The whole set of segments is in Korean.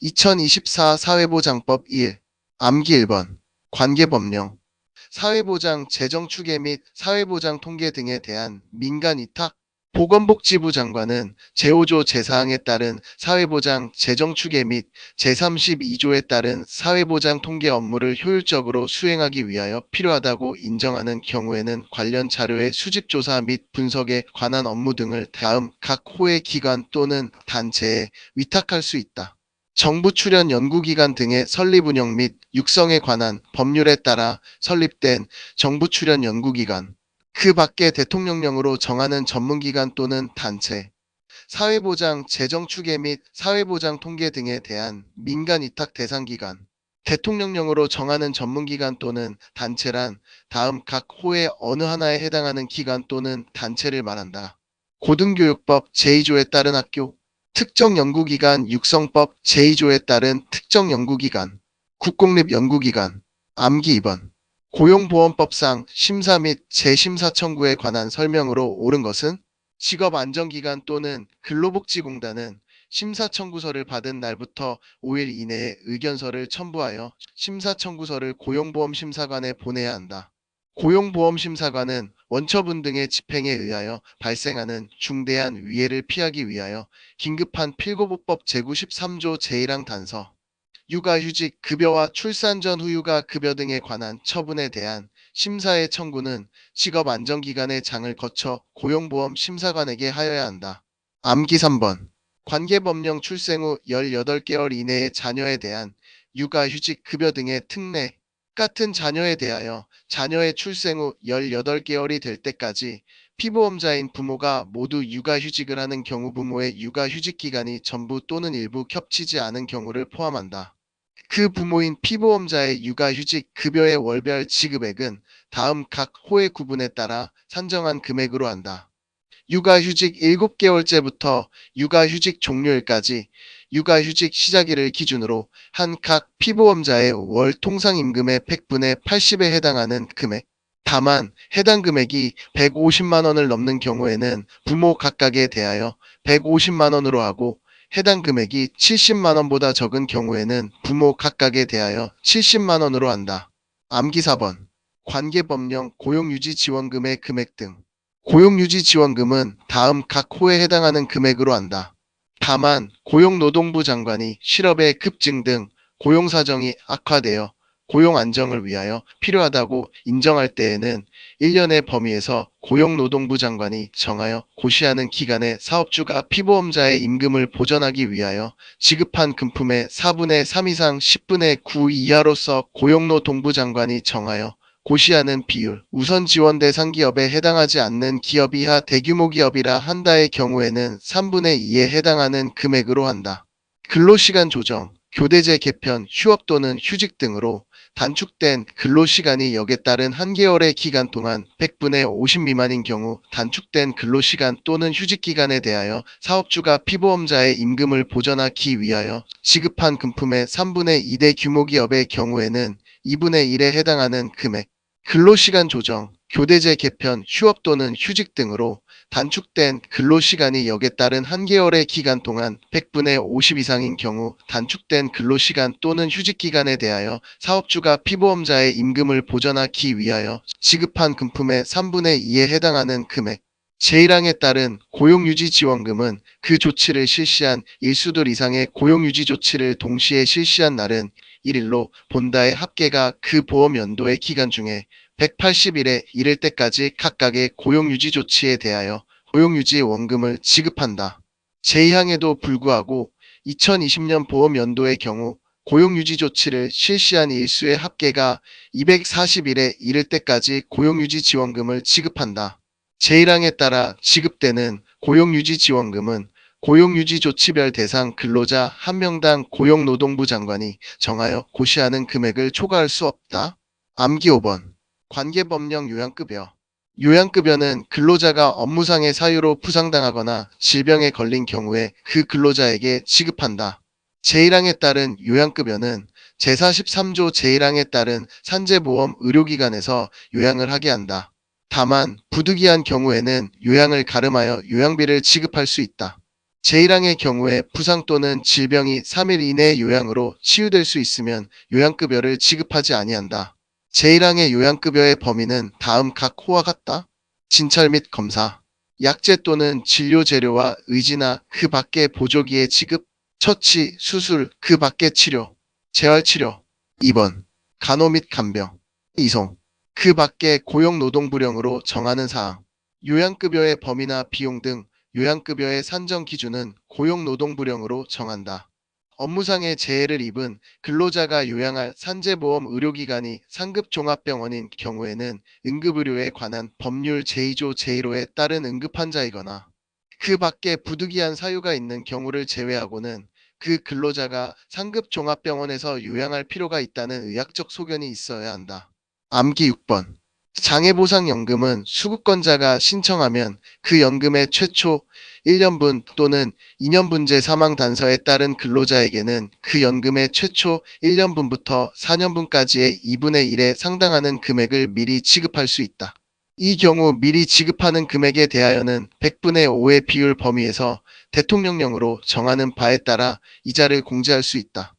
2024 사회보장법 1. 암기 1번. 관계법령. 사회보장 재정추계 및 사회보장 통계 등에 대한 민간 위탁. 보건복지부 장관은 제5조 제4항에 따른 사회보장 재정추계 및 제32조에 따른 사회보장 통계 업무를 효율적으로 수행하기 위하여 필요하다고 인정하는 경우에는 관련 자료의 수집조사 및 분석에 관한 업무 등을 다음 각 호의 기관 또는 단체에 위탁할 수 있다. 정부 출연 연구기관 등의 설립 운영 및 육성에 관한 법률에 따라 설립된 정부 출연 연구기관, 그 밖에 대통령령으로 정하는 전문기관 또는 단체, 사회보장 재정추계 및 사회보장 통계 등에 대한 민간 위탁 대상기관, 대통령령으로 정하는 전문기관 또는 단체란 다음 각 호의 어느 하나에 해당하는 기관 또는 단체를 말한다. 고등교육법 제2조에 따른 학교, 특정연구기관 육성법 제2조에 따른 특정연구기관, 국공립연구기관, 암기 2번. 고용보험법상 심사 및 재심사 청구에 관한 설명으로 옳은 것은 직업안정기관 또는 근로복지공단은 심사 청구서를 받은 날부터 5일 이내에 의견서를 첨부하여 심사 청구서를 고용보험심사관에 보내야 한다. 고용보험심사관은 원처분 등의 집행에 의하여 발생하는 중대한 위해를 피하기 위하여 긴급한 필고보법 제93조 제1항 단서, 육아휴직 급여와 출산 전 후유가 급여 등에 관한 처분에 대한 심사의 청구는 직업안정기관의 장을 거쳐 고용보험심사관에게 하여야 한다. 암기 3번. 관계법령 출생 후 18개월 이내의 자녀에 대한 육아휴직 급여 등의 특례 같은 자녀에 대하여 자녀의 출생 후 18개월이 될 때까지 피보험자인 부모가 모두 육아휴직을 하는 경우 부모의 육아휴직 기간이 전부 또는 일부 겹치지 않은 경우를 포함한다. 그 부모인 피보험자의 육아휴직 급여의 월별 지급액은 다음 각 호의 구분에 따라 산정한 금액으로 한다. 육아휴직 7개월째부터 육아휴직 종료일까지 육아휴직 시작일을 기준으로 한 각 피보험자의 월 통상임금의 100분의 80에 해당하는 금액. 다만 해당 금액이 150만 원을 넘는 경우에는 부모 각각에 대하여 150만 원으로 하고 해당 금액이 70만 원보다 적은 경우에는 부모 각각에 대하여 70만 원으로 한다. 암기 4번. 관계법령 고용유지지원금의 금액 등. 고용유지지원금은 다음 각 호에 해당하는 금액으로 한다. 다만 고용노동부 장관이 실업의 급증 등 고용사정이 악화되어 고용 안정을 위하여 필요하다고 인정할 때에는 1년의 범위에서 고용노동부 장관이 정하여 고시하는 기간에 사업주가 피보험자의 임금을 보전하기 위하여 지급한 금품의 4분의 3 이상 10분의 9 이하로서 고용노동부 장관이 정하여 고시하는 비율, 우선 지원 대상 기업에 해당하지 않는 기업 이하 대규모 기업이라 한다의 경우에는 3분의 2에 해당하는 금액으로 한다. 근로시간 조정, 교대제 개편, 휴업 또는 휴직 등으로 단축된 근로시간이 역에 따른 한 개월의 기간 동안 100분의 50 미만인 경우 단축된 근로시간 또는 휴직기간에 대하여 사업주가 피보험자의 임금을 보전하기 위하여 지급한 금품의 3분의 2대 규모기업의 경우에는 2분의 1에 해당하는 금액, 근로시간 조정, 교대제 개편, 휴업 또는 휴직 등으로 단축된 근로시간이 역에 따른 한 개월의 기간 동안 100분의 50 이상인 경우 단축된 근로시간 또는 휴직기간에 대하여 사업주가 피보험자의 임금을 보전하기 위하여 지급한 금품의 3분의 2에 해당하는 금액. 제1항에 따른 고용유지지원금은 그 조치를 실시한 일수들 이상의 고용유지 조치를 동시에 실시한 날은 1일로 본다의 합계가 그 보험연도의 기간 중에 180일에 이를 때까지 각각의 고용유지 조치에 대하여 고용유지 원금을 지급한다. 제2항에도 불구하고 2020년 보험연도의 경우 고용유지 조치를 실시한 일수의 합계가 240일에 이를 때까지 고용유지 지원금을 지급한다. 제1항에 따라 지급되는 고용유지 지원금은 고용유지 조치별 대상 근로자 1명당 고용노동부 장관이 정하여 고시하는 금액을 초과할 수 없다. 암기 5번. 관계법령 요양급여. 요양급여는 근로자가 업무상의 사유로 부상당하거나 질병에 걸린 경우에 그 근로자에게 지급한다. 제1항에 따른 요양급여는 제43조 제1항에 따른 산재보험 의료기관에서 요양을 하게 한다. 다만 부득이한 경우에는 요양을 가름하여 요양비를 지급할 수 있다. 제1항의 경우에 부상 또는 질병이 3일 이내 요양으로 치유될 수 있으면 요양급여를 지급하지 아니한다. 제1항의 요양급여의 범위는 다음 각 호와 같다. 진찰 및 검사, 약제 또는 진료 재료와 의지나 그 밖의 보조기의 지급, 처치, 수술, 그 밖의 치료, 재활치료. 2번. 간호 및 간병, 이송, 그 밖의 고용노동부령으로 정하는 사항. 요양급여의 범위나 비용 등 요양급여의 산정 기준은 고용노동부령으로 정한다. 업무상의 재해를 입은 근로자가 요양할 산재보험 의료기관이 상급종합병원인 경우에는 응급의료에 관한 법률 제2조 제1호에 따른 응급환자이거나 그 밖에 부득이한 사유가 있는 경우를 제외하고는 그 근로자가 상급종합병원에서 요양할 필요가 있다는 의학적 소견이 있어야 한다. 암기 6번. 장애보상연금은 수급권자가 신청하면 그 연금의 최초 1년분 또는 2년분제 사망 단서에 따른 근로자에게는 그 연금의 최초 1년분부터 4년분까지의 2분의 1에 상당하는 금액을 미리 지급할 수 있다. 이 경우 미리 지급하는 금액에 대하여는 100분의 5의 비율 범위에서 대통령령으로 정하는 바에 따라 이자를 공제할 수 있다.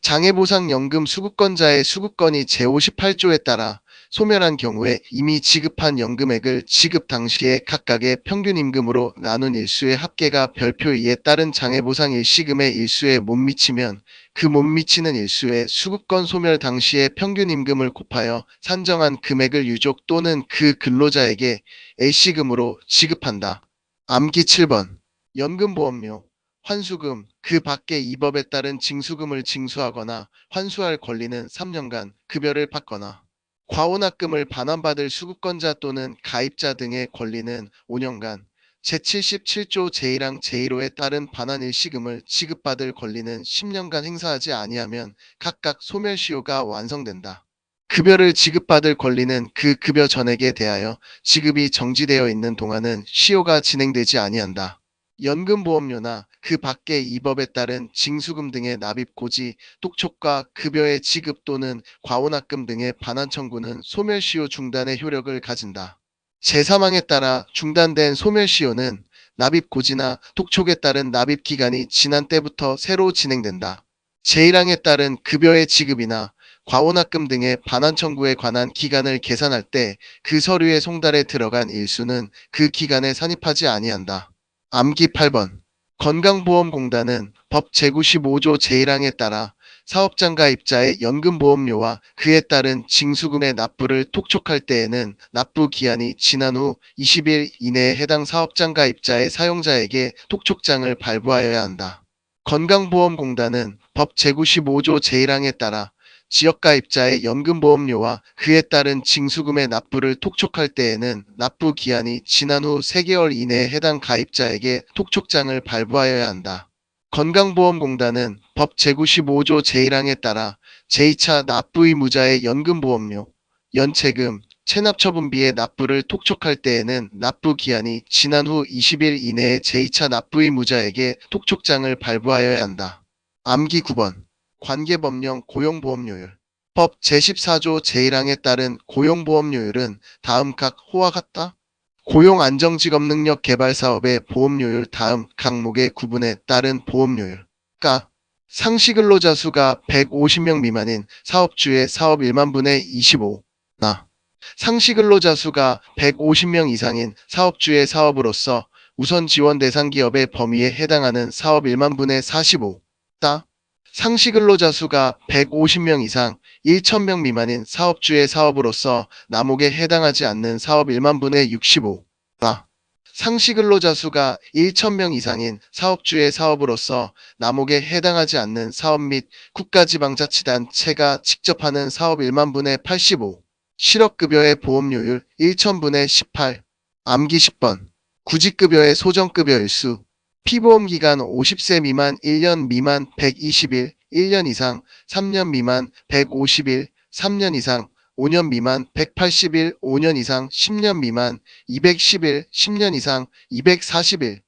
장애보상연금 수급권자의 수급권이 제58조에 따라 소멸한 경우에 이미 지급한 연금액을 지급 당시에 각각의 평균 임금으로 나눈 일수의 합계가 별표 2에 따른 장애보상 일시금의 일수에 못 미치면 그 못 미치는 일수의 수급권 소멸 당시의 평균 임금을 곱하여 산정한 금액을 유족 또는 그 근로자에게 A시금으로 지급한다. 암기 7번. 연금보험료, 환수금, 그 밖의 이 법에 따른 징수금을 징수하거나 환수할 권리는 3년간 급여를 받거나 과오납금을 반환받을 수급권자 또는 가입자 등의 권리는 5년간 제77조 제1항 제1호에 따른 반환 일시금을 지급받을 권리는 10년간 행사하지 아니하면 각각 소멸시효가 완성된다. 급여를 지급받을 권리는 그 급여 전액에 대하여 지급이 정지되어 있는 동안은 시효가 진행되지 아니한다. 연금보험료나 그 밖의 이 법에 따른 징수금 등의 납입 고지,督촉과 급여의 지급 또는 과오납금 등의 반환 청구는 소멸시효 중단의 효력을 가진다. 제3항에 따라 중단된 소멸시효는 납입 고지나督촉에 따른 납입 기간이 지난 때부터 새로 진행된다. 제1항에 따른 급여의 지급이나 과오납금 등의 반환 청구에 관한 기간을 계산할 때 그 서류의 송달에 들어간 일수는 그 기간에 산입하지 아니한다. 암기 8번. 건강보험공단은 법 제95조 제1항에 따라 사업장 가입자의 연금보험료와 그에 따른 징수금의 납부를督촉할 때에는 납부 기한이 지난 후 20일 이내에 해당 사업장 가입자의 사용자에게督촉장을 발부하여야 한다. 건강보험공단은 법 제95조 제1항에 따라 지역가입자의 연금보험료와 그에 따른 징수금의 납부를督촉할 때에는 납부 기한이 지난 후 3개월 이내에 해당 가입자에게督촉장을 발부하여야 한다. 건강보험공단은 법 제95조 제1항에 따라 제2차 납부 의무자의 연금보험료, 연체금, 체납처분비의 납부를督촉할 때에는 납부 기한이 지난 후 20일 이내에 제2차 납부 의무자에게督촉장을 발부하여야 한다. 암기 9번. 관계법령 고용보험료율. 법 제14조 제1항에 따른 고용보험료율은 다음 각 호와 같다. 고용안정직업능력 개발사업의 보험료율 다음 각목의 구분에 따른 보험료율. 가. 상시근로자 수가 150명 미만인 사업주의 사업 1만 분의 25. 나. 상시근로자 수가 150명 이상인 사업주의 사업으로서 우선 지원 대상 기업의 범위에 해당하는 사업 1만 분의 45. 따. 상시근로자 수가 150명 이상 1,000명 미만인 사업주의 사업으로서 남목에 해당하지 않는 사업 1만 분의 65. 나. 상시근로자 수가 1,000명 이상인 사업주의 사업으로서 남목에 해당하지 않는 사업 및 국가지방자치단체가 직접 하는 사업 1만 분의 85. 실업급여의 보험료율 1,000분의 18. 암기 10번. 구직급여의 소정급여 일수. 피보험기간 50세 미만 1년 미만 120일, 1년 이상 3년 미만 150일, 3년 이상 5년 미만 180일, 5년 이상 10년 미만 210일, 10년 이상 240일,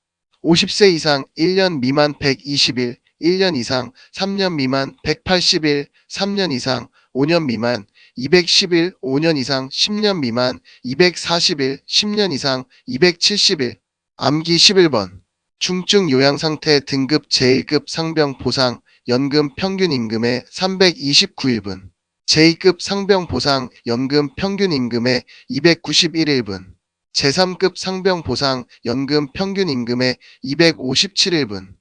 50세 이상 1년 미만 120일, 1년 이상 3년 미만 180일, 3년 이상 5년 미만 210일, 5년 이상 10년 미만 240일, 10년 이상 270일. 암기 11번. 중증 요양상태 등급 제1급 상병 보상 연금 평균 임금의 329일분, 제2급 상병 보상 연금 평균 임금의 291일분, 제3급 상병 보상 연금 평균 임금의 257일분,